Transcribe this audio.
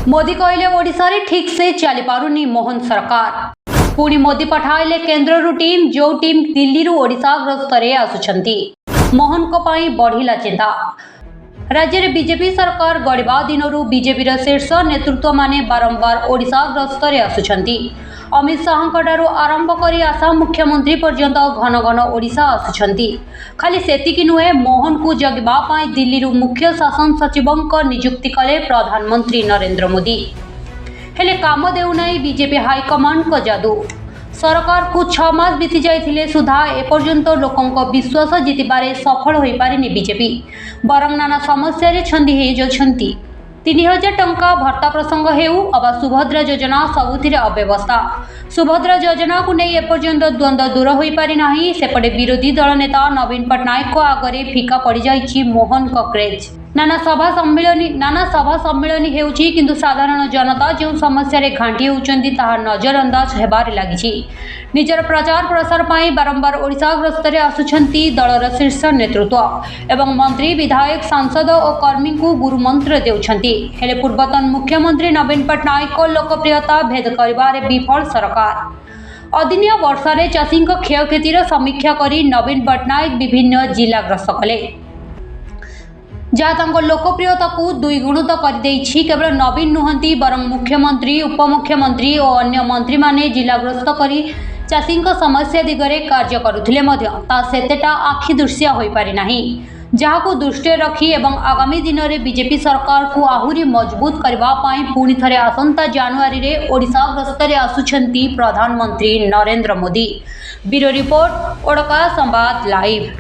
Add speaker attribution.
Speaker 1: मोदी कहले ओडिशा रे ठीक से चली पारुनी मोहन सरकार। पुणी मोदी पठाइले केंद्र टीम जो टीम दिल्ली रु ओडिशा गस्तरे आसुछंती। मोहन को पाई बढ़िला चिंता। राज्य में बीजेपी सरकार गढ़ा दिनरू बीजेपी शीर्ष नेतृत्व माने बारंबार ओडिशा गस्तरे आसुछंती। अमित शाह आरंभ कर आसाम मुख्यमंत्री पर्यंत घन घन ओडिशा आसुछंती। खाली सेतिकी नुहे, मोहन को जगवा पाई दिल्ली रु मुख्य शासन सचिवों नियुक्ति कले प्रधानमंत्री नरेंद्र मोदी। हेले काम देउनाई बीजेपी हाईकमांड को जादू। सरकार को 6 मास बीती जाइथिले सुधा एपर्यंत लोकों विश्वास जितिबारे सफल होई पारिनी बीजेपी। बरं नाना समस्या रे छंदी हे जोछंती। 3000 टंका भत्ता प्रसंग हेउ अबा सुभद्रा योजना सबुथिरे अव्यवस्था। सुभद्रा योजना को नहीं एपर्यंत द्वंद्व दूर हो पारि नाही। सेपटे विरोधी दल नेता नवीन पट्टनायक को आगरे फीका पड़ जाइछि मोहन को क्रेज। नाना सभा सम्मिलनी हेउछि किंतु साधारण जनता जो समस्या रे घांटी होउचंती ताहा नजरअंदाज हेबारे लागिछि। निजर प्रचार प्रसार पाई बारंबार ओडिशा गस्तरे आसुछंती दलर शीर्ष नेतृत्व एवं मंत्री विधायक सांसद और कर्मी को गुरु मंत्र देउछंती। हेले पूर्वतन मुख्यमंत्री नवीन पट्टनायक को लोकप्रियता भेद करिबारे विफल सरकार। अदिनिया वर्षा रे चाषी क्षयक्षतिर समीक्षा करी नवीन पट्टनायक विभिन्न जिला ग्रस्त कले जहाँ लोकप्रियता को द्विगुणित कर। केवल नवीन नुहंती बरं मुख्यमंत्री उपमुख्यमंत्री और अन्य मंत्री माने जिला ग्रस्त करी चाषी समस्या दिगरे कार्य करुथिले मध्य ता सेतेटा आखि दृश्य होई पारि नाही। जहां दृष्टि रखी एवं आगामी दिन में बीजेपी सरकार को आहुरी मजबूत करबा पाई पुणी थरे आसंता जनवरी रे ओडिशा गस्तरे आसुछंती प्रधानमंत्री Narendra Modi. Bureau report vodka संवाद लाइव।